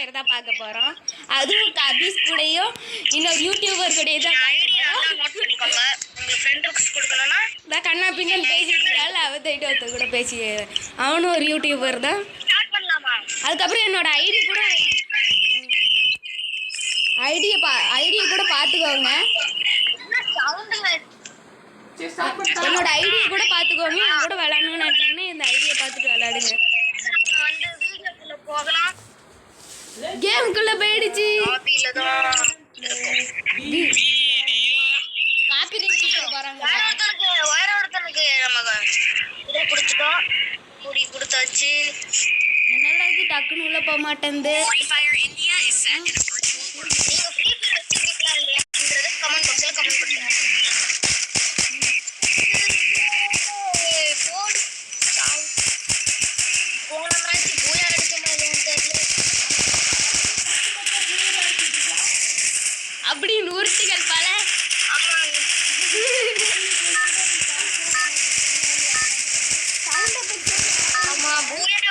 Player தான் பார்க்க போகிறோம். அதுவும் கபீஸ் கூடயும் இன்னொரு யூடியூபர் கூடயே தான் நான் கண்ணா பின்னு பேசிட்டு இருக்காள். அவத்திட்டு ஒருத்த கூட பேசி அவனும் ஒரு யூடியூபர் தான். அதுக்கப்புறம் என்னோட ஐடி கூட ஐடியை கூட பார்த்துக்கோங்க. என்னோட ஐடியை கூட பார்த்துக்கோங்க. என் கூட விளையாடணும்னு நினைச்சீங்கன்னா இந்த ஐடியை பார்த்துட்டு விளையாடுங்க. கேமுக்குள்ள போயிடுச்சு. என்னடா இது டக்குன்னு உள்ள போக மாட்டேங்குது. அப்படி நூறுத்திகள் பல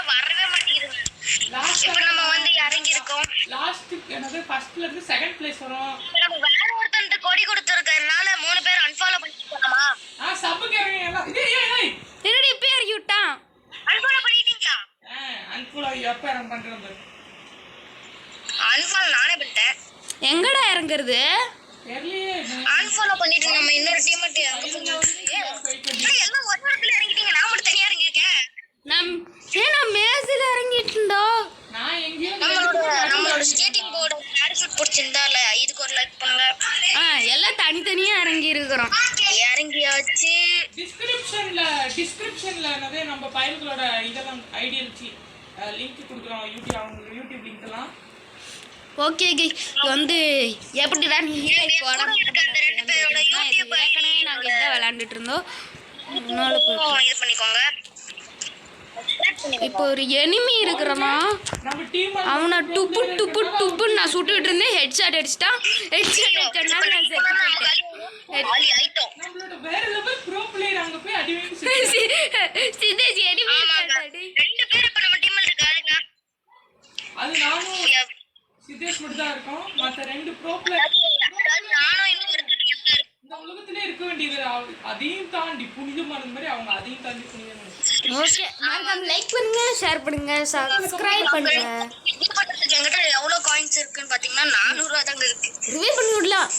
வரவே மாட்டேங்குது. இப்ப நம்ம வந்து இறங்கி இருக்கோம். லாஸ்ட் என்னது ஃபர்ஸ்ட்ல இருந்து செகண்ட் பிளேஸ் வரோம். நம்ம வேற ஒருத்தன்ட்ட கோடி கொடுத்திருக்கறனால 3 பேர் அன்ஃபாலோ பண்ணிட்டோமா? சப்புக்கு இறங்கி எல்லாம் ஏய் என்னடி இப்ப இறங்கி விட்டான். அன்ஃபாலோ பண்ணிட்டீங்களா? அன்ஃபாலோ எப்ப இறங்க பண்றது? அன்ஃபாலோ நானே பண்ணிட்டேன். எங்கடா இறங்குறது? தெரியலையே. அன்ஃபாலோ பண்ணிட்டு நம்ம இன்னொரு டீம்மேட் இறங்க சொன்னாங்க. எல்லாம் ஒரு இடத்துல இறங்கிட்டீங்க. நான் மட்டும் தனியா இறங்கிட்டேன். நான் மேஸ்ல இறங்கிட்டேன்டா. நான் எங்க நம்மளோட ஸ்கேட்டிங் போர்டு பேராசூட் புடிச்சிருந்தால இதுக்கு ஒரு லைக் பண்ணுங்க. எல்லாம் தனித்தனியா இறங்கி இருக்கறோம். இறங்கியாச்சு. டிஸ்கிரிப்ஷன்ல நம்ம ஃபைல்களோட இதெல்லாம் ஐடியல்சி லிங்க் கொடுக்குறோம். யூடியூப் லிங்க் எல்லாம். ஓகே வந்து எப்படிடா நீ போட அந்த ரெண்டு பேரோட யூடியூப் ஐடி நாங்க இத விளையாண்டுட்டு இருந்தோம். இது பண்ணிக்கோங்க. இப்போ ஒரு எனிமி இருக்குறனா அவனை டுப்பு டுப்பு டுப்புன்னு நான் சுட்டுட்டு இருந்தேன். ஹெட்ஷாட் அடிச்சிட்டான். ஹெட்ஷாட் அடிச்சனால நான் செத்து போயிட்டேன். ஆலி ஆயிட்டோம். நம்மளோட வேற லெவல் ப்ரோ பிளேயர் அங்க போய் அடி வாங்கி சிதேஷ் எனிமி ரெண்டு பேர் இப்ப நம்ம டீம்ல இருக்காங்க. அது நானும் சிதேஷ் மட்டும் தான் இருக்கோம். மத்த ரெண்டு ப்ரோ பிளேயர் நானும் இன்னும் இந்த உலகத்திலே இருக்க வேண்டியது. அதையும் தாண்டி புனிதமான மாதிரி அவங்க அதையும் தாண்டி புனிதமான. ஓகே மறக்காம லைக் பண்ணுங்க, ஷேர் பண்ணுங்க, சப்ஸ்கிரைப் பண்ணுங்க. இது பண்றதுக்கு என்கிட்ட எவ்வளவு காயின்ஸ் இருக்குன்னு பாத்தீங்கன்னா 400 ரூபாய் தாங்க இருக்கு. ரிவ்யூ பண்ணி விடலாம்.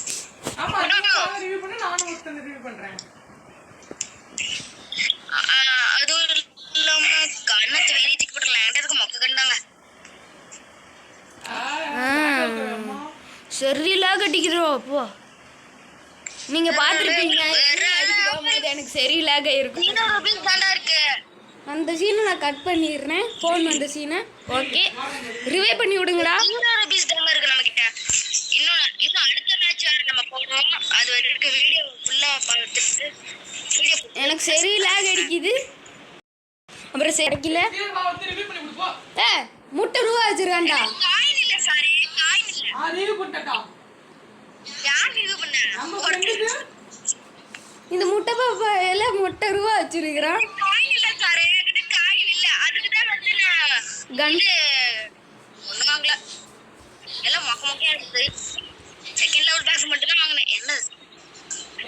ஆமா நான் ரிவ்யூ பண்ண நானும் ஒருத்தன் ரிவ்யூ பண்றேன். அது இல்லாம கண்ணத்து வெளிய தூக்கி போட்டு லேண்டருக்கு மொக்க கண்டாங்க. சரியில்லா கட்டிக்கிறோம். போ நீங்க பாத்துருப்பீங்க. எனக்கு சரியில்லாக இருக்கும். அந்த சீனை நான் கட் பண்ணிடுறேன். ஃபோன் வந்த சீனை. ஓகே ரிவே பண்ணி விடுங்கடா. ரூபீஸ் தாங்க இருக்கு நம்ம கிட்ட. இன்னும் அடுத்த மேட்ச் வேற நம்ம போடுறோம். அது வரைக்கும் வீடியோ ஃபுல்லா பார்த்துட்டு வீடியோ எனக்கு சரியில்லாக அடிக்குது. அப்புறம் சரிக்கல முட்டை ரூபா வச்சிருக்கான்டா. காயின் இல்ல சாரி காயின் இல்ல. ரிவ்யூ பண்ணடா. யார் ரிவ்யூ பண்ண? நம்ம ஃப்ரெண்டுக்கு இந்த முட்டை பாப்பா எல்லாம் முட்டை ரூபா வச்சிருக்கான். காயின் இல்ல சார் என்கிட்ட காயின் இல்ல. அதுக்கு தான் வந்து நான் கன் ஒண்ணு வாங்கல. எல்லாம் மொக்கையா இருக்கு. செகண்ட் லெவல் பேக் மட்டும் தான் வாங்குனேன். என்ன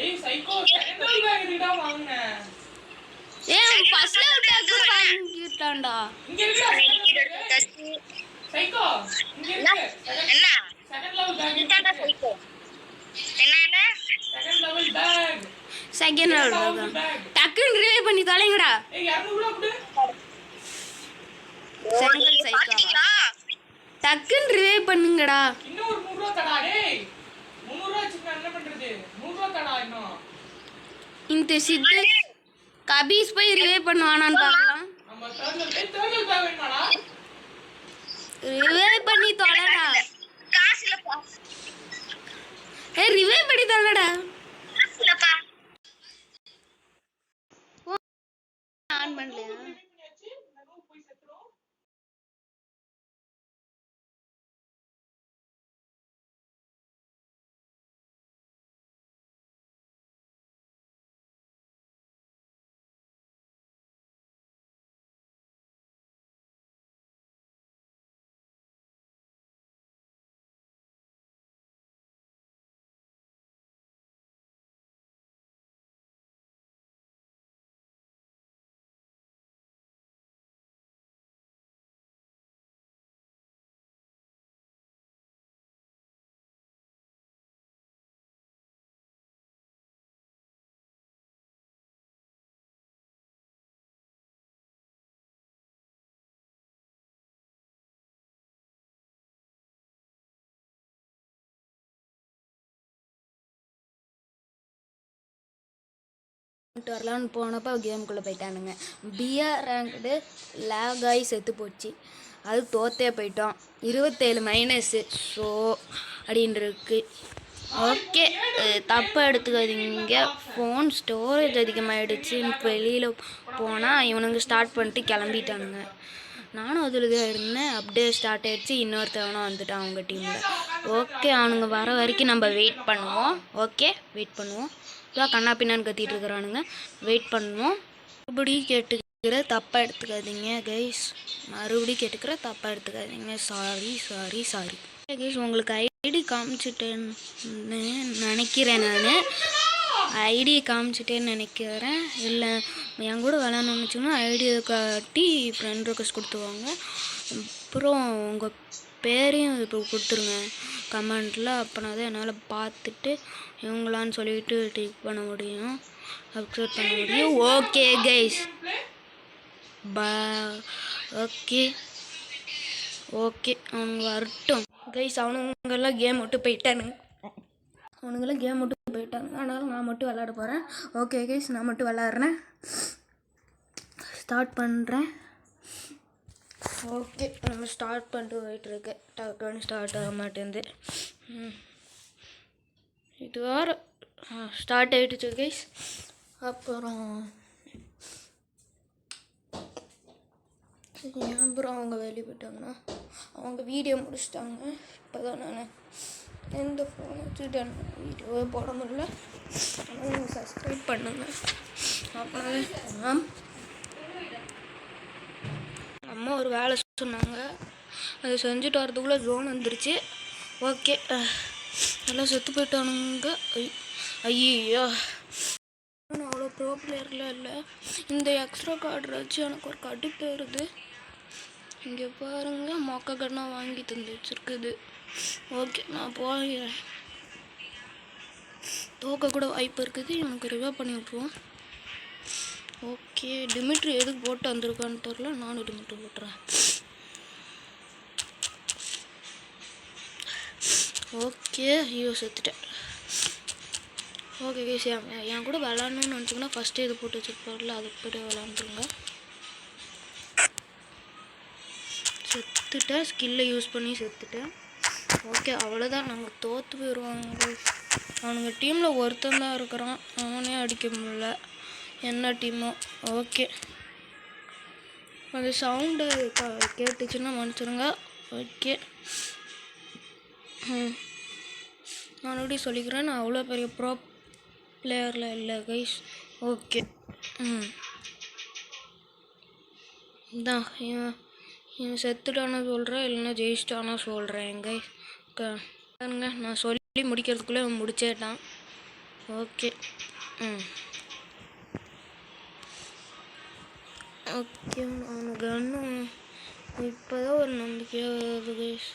ஏய் சைக்கோ செகண்ட் லெவல் பேக் எதுடா வாங்குன? ஏய் ஃபர்ஸ்ட் லெவல் பேக் வாங்கிட்டான்டா. இங்க இருக்குடா சைக்கோ. இங்க இருக்கு. என்ன செகண்ட் லெவல் பேக் இதான்டா சைக்கோ. என்னடா second level back. Second level back டக்குன்னு ரிவே பண்ணி தொலைங்கடா. ஏய் 200 ரூபாய் கொடு. செகண்ட் சைக்கோ டக்குன்னு ரிவே பண்ணுங்கடா. இன்னும் ஒரு 100 ரூபாய் தடா. டேய் 300 ரூபாய் வச்சுக்க என்ன பண்றது? 100 ரூபாய் தடா இன்னும். இந்த சித்து கபீஸ் போய் ரிவே பண்ணுவானான்னு பார்க்கலாம். நம்ம தேர்ட் பேக் வேணுமாடா? ரிவே பண்ணி தொலைடா. காசு இல்லப்பா. ஏய் ரிவே பண்ணி தொலைடா. காசு இல்லப்பா. ஆன் பண்ணலையா? வரலான்னு போனப்போ கேமுக்குள்ளே போயிட்டானுங்க. பிஆர் ரேங்க்டு லேக் ஆகி செத்து போச்சு. அது தோத்தே போயிட்டோம். 27 மைனஸு. ஸோ அப்படின்னு இருக்கு. ஓகே, தப்பாக எடுத்துக்காதீங்க. ஃபோன் ஸ்டோரேஜ் அதிகமாகிடுச்சு. வெளியில் போனால் இவனுங்க ஸ்டார்ட் பண்ணிட்டு கிளம்பிட்டானுங்க. நானும் அதில் தான் இருந்தேன். அப்படியே ஸ்டார்ட் ஆகிடுச்சு. இன்னொருத்தவனும் வந்துட்டான் அவங்க டீமில். ஓகே, அவனுங்க வர வரைக்கும் நம்ம வெயிட் பண்ணுவோம். ஓகே, வெயிட் பண்ணுவோம். இதான் கண்ணா பின்னான்னு கத்திட்டு இருக்கிறானுங்க. வெயிட் பண்ணுவோம். மறுபடியும் கேட்டுக்கிற தப்பாக எடுத்துக்காதீங்க கைஸ். மறுபடியும் கேட்டுக்கிற தப்பாக எடுத்துக்காதீங்க. Sorry sorry sorry guys. உங்களுக்கு ஐடி காமிச்சிட்டேன்னு நினைக்கிறேன். நான் ஐடி காமிச்சிட்டேன்னு நினைக்கிறேன். இல்லை என் கூட விளாட்ணுன்னு வச்சுக்கோன்னா ஐடியை காட்டி ஃப்ரெண்ட் ரெக்வஸ்ட் கொடுத்துவாங்க. அப்புறம் உங்கள் பேரையும் இப்போ கொடுத்துருங்க கமெண்ட்டில். அப்போனா தான் என்னால் பார்த்துட்டு இவங்களான்னு சொல்லிட்டு டிக் பண்ண முடியும், அக்செப்ட் பண்ண முடியும். ஓகே கைஸ், ஓகே ஓகே அவங்க வரட்டும் கைஸ். அவனுங்கெல்லாம் கேம் விட்டு போயிட்டானுங்க. அதனால் நான் மட்டும் விளாட போகிறேன். ஓகே கைஸ், நான் மட்டும் விளாட்றேன். ஸ்டார்ட் பண்ணுறேன். ஓகே, நம்ம ஸ்டார்ட் பண்ணிட்டு போயிட்டுருக்கு. டக்குன்னு ஸ்டார்ட் ஆக மாட்டேங்குது. இது வேறு ஸ்டார்ட் ஆகிடுச்சு கைஸ். அப்புறம் அவங்க வெளியே போயிட்டாங்கன்னா அவங்க வீடியோ முடிச்சிட்டாங்க. இப்போ தான் நான் எந்த ஃபோன் வச்சுட்டு வீடியோவே போட முடியல. ஆனால் சப்ஸ்கிரைப் பண்ணுங்க. அப்புறம் அம்மா ஒரு வேலை சொன்னாங்க, அதை செஞ்சுட்டு வரதுக்குள்ளே ஜோன் வந்துருச்சு. ஓகே, எல்லாம் செத்து போயிட்டானுங்க. ஐயோ, நான் அவ்வளோ ப்ரோ பிளேயர்லாம் இல்லை. இந்த எக்ஸ்ட்ரா கார்டு வச்சு எனக்கு ஒரு கடுப்பு வருது. இங்கே பாருங்கள், மொக்க கண்ணாக வாங்கி தந்து வச்சுருக்குது. ஓகே, நான் போகிறேன். தோக்க கூட வாய்ப்பு இருக்குது. எனக்கு ரிவைவ் பண்ணி விட்ருவோம். ஓகே, டிமிட்ரி எதுக்கு போட்டு வந்திருக்கான்னு தெரில. நானும் டிமிட்ரி போட்டுறேன். ஓகே, ஐயோ செத்துட்டேன். ஓகே கேஸ், என் கூட விளாட்ணுன்னு நினச்சிங்கன்னா ஃபஸ்ட்டு இது போட்டு வச்சுருப்பார்ல, அது போட்டு விளாண்டுருங்க. செத்துட்டேன், ஸ்கில்லை யூஸ் பண்ணி செத்துட்டேன். ஓகே, அவ்வளோதான். நாங்கள் தோற்று போயிடுவாங்க. அவனுங்க டீமில் ஒருத்தன் தான் இருக்கிறான், அவனே அடிக்க முடியல. என்ன டீமோ. ஓகே, அது சவுண்டு கேட்டுச்சுன்னா மன்னிச்சிடுங்க. ஓகே, நான் எப்படி சொல்லிக்கிறேன், நான் அவ்வளோ பெரிய ப்ரோ பிளேயரில் இல்லை கைஸ். ஓகே, இதான் இவன் செத்துட்டானா சொல்கிறேன், இல்லைன்னா ஜெயிச்சிட்டானா சொல்கிறேன் கைஸ். பாருங்க, நான் சொல்லி முடிக்கிறதுக்குள்ளே அவன் முடிச்சேட்டான். ஓகே, ஓகே, அவனுக்கு இன்னும் இப்போ தான் ஒரு நம்பிக்கையாக வருது கைஸ்.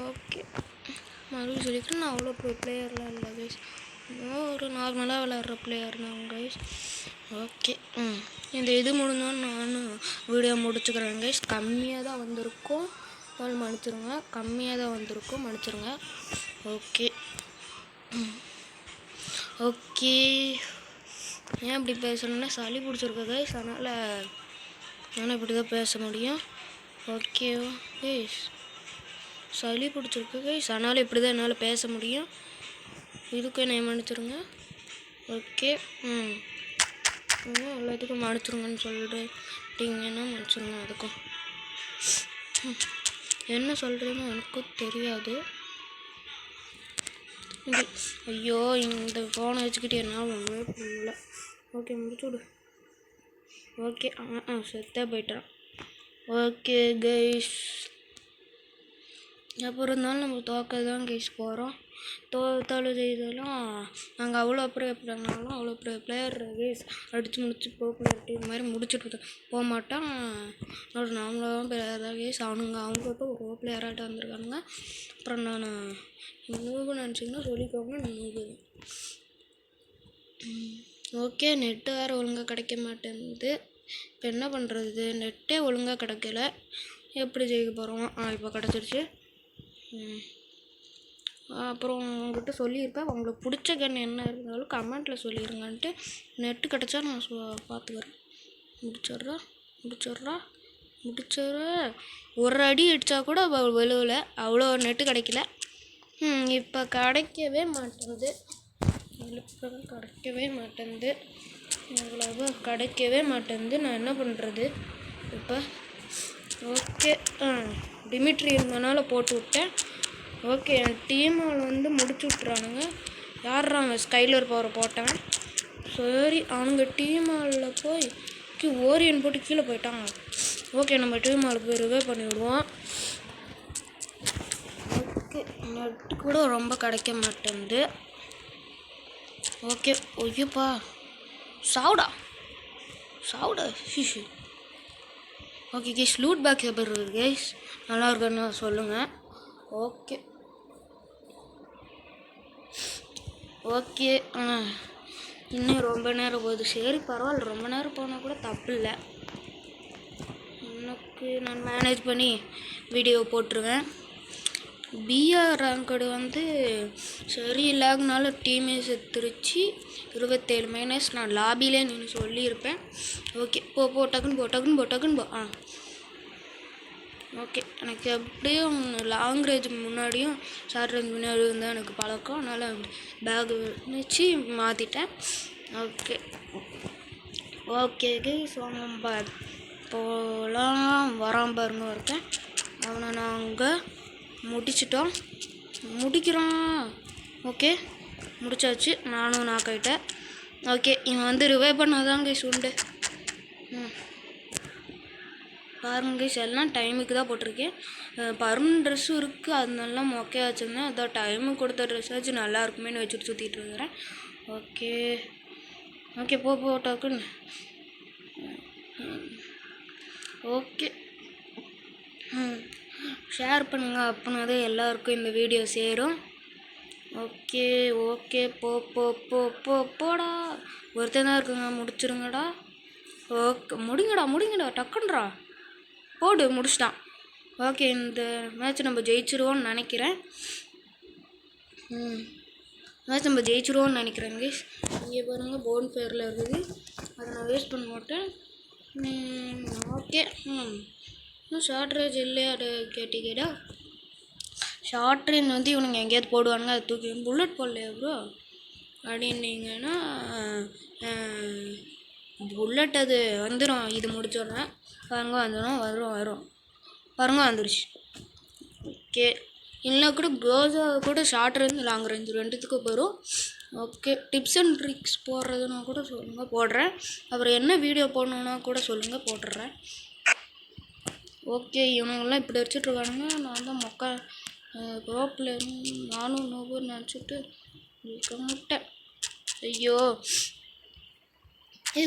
ஓகே, மறுபடியும் சொல்லிக்கிறேன், நான் அவ்வளோ பிளேயர்லாம் இல்லை கைஸ். ஒரு நார்மலாக விளையாடுற பிளேயர் தான் கைஸ். ஓகே, இந்த இது முடிஞ்சோன்னு நானும் வீடியோ முடிச்சுக்கிறேன் கைஸ். கம்மியாக தான் வந்திருக்கும், மன்னிச்சிருங்க. கம்மியாக தான் வந்திருக்கும், மன்னிச்சிருங்க. ஓகே ஓகே, ஏன் இப்படி பேசணுன்னா சளி பிடிச்சிருக்க கைஸ், அதனால் நானும் இப்படி தான் பேச முடியும். ஓகே கைஸ், சளி பிடிச்சிருக்கு கைஸ், அதனால் இப்படி தான் என்னால் பேச முடியும். இதுக்கும் என்னை மன்னிச்சிருங்க. ஓகே, எல்லாத்துக்கும் மன்னிச்சிருங்கன்னு சொல்லிட்டீங்கன்னா மன்னிச்சிருங்க. அதுக்கும் என்ன சொல்கிறேன்னு எனக்கும் தெரியாது. ஐயோ, இந்த ஃபோனை வச்சுக்கிட்டு என்னால் ஒன்றுமே பண்ணல. ஓகே, முடிச்சுடு. ஓகே, செத்தே போயிட்டான். ஓகே கைஸ், எப்போ இருந்தாலும் நம்ம தோக்க தான் கைஸ் போகிறோம். தோத்தாலும் செய்தாலும் நாங்கள் அவ்வளோ எப்படினாலும் அவ்வளோ பிளேயர் கைஸ் அடித்து முடிச்சு ப்ரோ பிளேயர் டீம் மாதிரி முடிச்சுட்டு போக மாட்டான். நாமளும் பிளேயர் தான் கைஸ். அவங்க இப்போ ப்ரோ பிளேயராகிட்ட வந்திருக்கானுங்க. அப்புறம் நான் நூபு நினச்சிங்கன்னா சொல்லிக்கோங்க, நான் நூபு. ஓகே, நெட்டு வேறு ஒழுங்காக கிடைக்க மாட்டேங்குது. இப்போ என்ன பண்ணுறது, நெட்டே ஒழுங்காக கிடைக்கல. எப்படி ஜெயிக்க போகிறோம்? இப்போ கிடச்சிருச்சு. அப்புறம் உங்கள்கிட்ட சொல்லியிருப்பேன். உங்களுக்கு பிடிச்ச கன் என்ன இருந்தாலும் கமெண்ட்டில் சொல்லிடுங்கன்ட்டு. நெட்டு கிடச்சா நான் பார்த்துக்கிறேன். முடிச்சிட்றா ஒரு அடி அடித்தா கூட விழுவலை, அவ்வளோ நெட்டு கிடைக்கல. இப்போ கிடைக்கவே மாட்டேங்குது, அவ்வளோவா கிடைக்கவே மாட்டேங்குது. நான் என்ன பண்ணுறது இப்போ? ஓகே, டிமிட்ரி இருந்தனால போட்டு விட்டேன். ஓகே, என் டீமால் முடிச்சு விட்றானுங்க. யார்றாங்க ஸ்கைலர் பவரை போட்டவன்? சரி, அவனுங்க டீமாலில் போய் ஓரியன் போட்டு கீழே போயிட்டாங்க. ஓகே, நம்ம டீமாலுக்கு போய் ரிவே பண்ணி விடுவோம். ஓகே, நெட்டு கூட ரொம்ப கிடைக்க மாட்டேங்குது. ஓகே, ஐயோப்பா, சாவுடா ஷிஷு. ஓகே கேஸ், லூட் பேக் எப்படி இருக்குது கேஸ்? நல்லா இருக்குன்னு சொல்லுங்கள். ஓகே இன்னும் ரொம்ப நேரம் போகுது. சரி பரவாயில்ல, ரொம்ப நேரம் போனால் கூட தப்பு இல்லை. எனக்கு நான் மேனேஜ் பண்ணி வீடியோ போட்டுருவேன். பிஆர் ரேங்கடு சரி இல்லாதனால டீமே செத்துருச்சு. 27 மைனஸ். நான் லாபிலே நின்று சொல்லியிருப்பேன். ஓகே, போ டக்குன்னு போ. ஓகே, எனக்கு எப்படியும் லாங் ரேஞ்ச் முன்னாடியும் ஷார்ட் ரேஞ்ச் முன்னாடியும் இருந்தால் எனக்கு பழக்கம். அதனால் பேக் வச்சு மாற்றிட்டேன். ஓகே கைஸ், வாங்க போகலாம். வரான் பாருங்க இருக்கேன். அவனை நாங்கள் முடிக்கிறான். ஓகே, முடிச்சாச்சு. நானும் நாக்காயிட்டேன். ஓகே, இவன் ரிவே பண்ணாதான் கைஸ் உண்டு. பாருங்க கைஸ், எல்லாம் டைமுக்கு தான் போட்டிருக்கேன். பருமன் ட்ரெஸ்ஸும் இருக்குது, அதனாலாம் மொக்கையாக வச்சுருந்தேன். அதான் டைமுக்கு கொடுத்த ட்ரெஸ்ஸாச்சும் நல்லா இருக்குமேனு வச்சுட்டு சுற்றிட்டு இருக்கிறேன். ஓகே போ டக்குன்னு. ஓகே, ஷேர் பண்ணுங்க, அப்படின்னா தான் எல்லாருக்கும் இந்த வீடியோ சேரும். ஓகே போடா. ஒருத்தன் தான் இருக்குங்க, முடிச்சிருங்கடா. ஓகே, முடிங்கடா டக்குன்றா. போடு, முடிச்சிட்டான். ஓகே, இந்த மேட்ச் நம்ம ஜெயிச்சிருவோம்னு நினைக்கிறேன். கைஸ். இங்கே பாருங்கள், போன் ஃபேரில் இருக்குது. அதை நான் வேஸ்ட் பண்ண மாட்டேன். ஓகே, இன்னும் ஷார்ட் ரேஞ்ச் இல்லையா கேட்டிக்கடா. ஷார்ட் ரேஞ்ச் இவனுங்க எங்கேயாவது போடுவானுங்க, அதை தூக்கி புல்லட் போடலையா ப்ரோ அப்படின்னீங்கன்னா புல்லட் அது வந்துடும். இது முடிச்சோடனே பாருங்க வரும் பாருங்க, வந்துருச்சு. ஓகே, இல்லை கூட க்ளோஸாக கூட ஷார்ட் ரேஞ்ச் லாங் ரேஞ்ச் ரெண்டுத்துக்கும் வரும். ஓகே, டிப்ஸ் அண்ட் ட்ரிக்ஸ் போடுறதுன்னா கூட சொல்லுங்கள், போடுறேன். அப்புறம் என்ன வீடியோ போடணுன்னா கூட சொல்லுங்கள், போட்டுடுறேன். ஓகே, இவனுங்கெல்லாம் இப்படி வச்சுட்ருக்கானுங்க. நான் தான் மொக்கா ரோப்பில் நானும் நோபுன்னு நினச்சிட்டு இருக்க முட்டேன். ஐயோ,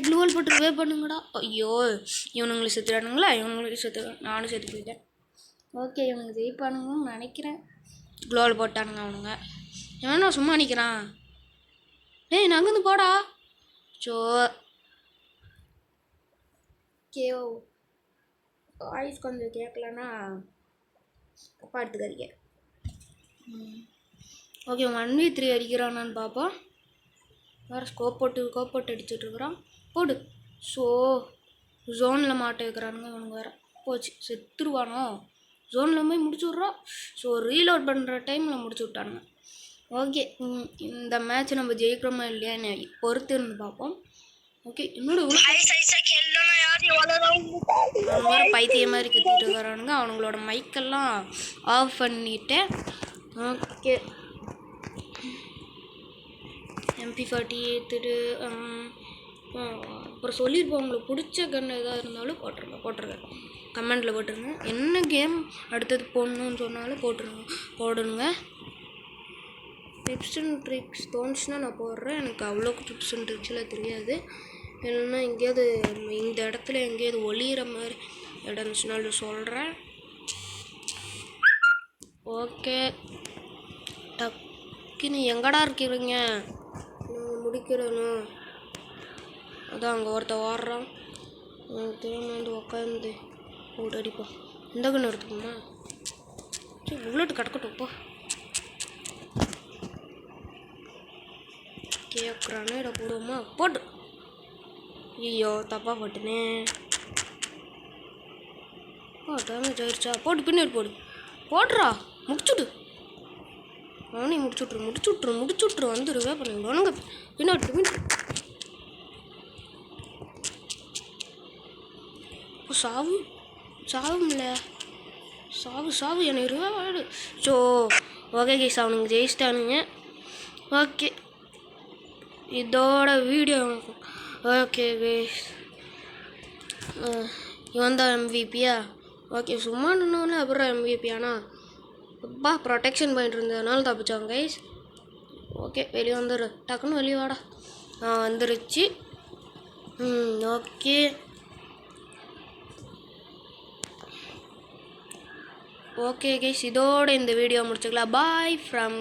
க்ளூவல் போட்டு ரிவே பண்ணுங்கடா. ஐயோ, இவனுங்களுக்கு செத்துறானுங்களா? நானும் செத்து போயிட்டேன். ஓகே, இவனுக்கு ஜெயிப்பானுங்கன்னு நினைக்கிறேன். க்ளூவல் போட்டானுங்க அவனுங்க. எவனா சும்மா நிற்கிறான்? டேய், நகர்ந்து போடா. வாய்ஸ் கொஞ்சம் கேட்கலன்னா தப்பா எடுத்துக்காதீங்க. ஓகே, 1v3 அடிக்கிறானான்னு பார்ப்போம். வேறு ஸ்கோப் போட்டு அடிச்சிட்ருக்குறான். போடு. ஜோனில் மாட்ட வைக்கிறானுங்க இவனுங்க. வேறு போச்சு, செத்துருவானோ. ஜோனில் போய் முடிச்சு விட்றோம். ரீலோட் பண்ணுற டைமில் முடிச்சு விட்டானுங்க. ஓகே, இந்த மேட்ச் நம்ம ஜெயிக்கிறோமா இல்லையான்னு பொறுத்து இருந்து பார்ப்போம். ஓகே, என்னோட வேறு பைத்தியம் மாதிரி கத்திட்டு இருக்கிறானுங்க. அவனுங்களோட மைக்கெல்லாம் ஆஃப் பண்ணிட்டேன். ஓகே, MP40 எடுத்துட்டு அப்புறம் சொல்லியிருப்போம். உங்களுக்கு பிடிச்ச கன் எதாவது இருந்தாலும் போட்டுருங்க கமெண்டில் போட்டுருங்க. என்ன கேம் அடுத்தது போடணுன்னு சொன்னாலும் போடணுங்க. டிப்ஸ் அண்ட் ட்ரிக்ஸ் தோணுச்சுன்னா நான் போடுறேன். எனக்கு அவ்வளோக்கு டிப்ஸ் அண்ட் ட்ரிக்ஸ்லாம் தெரியாது. இல்லைன்னா எங்கேயாவது இந்த இடத்துல எங்கேயாவது ஒளியிற மாதிரி இடம் இருந்துச்சுனாலும் சொல்கிறேன். ஓகே, டக்குன்னு எங்கடா இருக்கிறீங்க? நான் முடிக்கிறேன்னு அதான் அங்கே ஒருத்தர் ஓடுறான். திரும்ப உட்காந்து போட்டு அடிப்போம். இந்த கண்ணு எடுத்துக்கோமா? சரி, புல்லட் கிடக்கட்டும். ஓகே கிரானைடை போடுவோமா போட்டு ஐயோ தப்பாக போட்டுனே டேமேஜ் ஆயிடுச்சா போட்டு பின்னாடி போடுறா முடிச்சுடு நானே முடிச்சுட்ரு வந்துடுவே பண்ணிவிடுவானுங்க பின்னாடி சாவும்ல சாவு எனக்கு இருவாடு ஸோ ஓகே கைஸ் அவனுங்க ஜெயிச்சிட்டானுங்க ஓகே இதோட வீடியோ ஓகே கைஸ் இவன் தான் எம்விபியா ஓகே சும்மா நின்னோடனே அப்புறம் எம்விபியானா அப்பா ப்ரொடெக்ஷன் பாயிண்ட் இருந்ததுனால தப்பிச்சாங்க கைஸ் ஓகே வெளியே வந்துடு டக்குன்னு வெளியே வாடா வந்துருச்சு ஓகே ஓகே கைஸ் இதோட இந்த வீடியோ முடிச்சுக்கலாம் பாய் ஃப்ரம்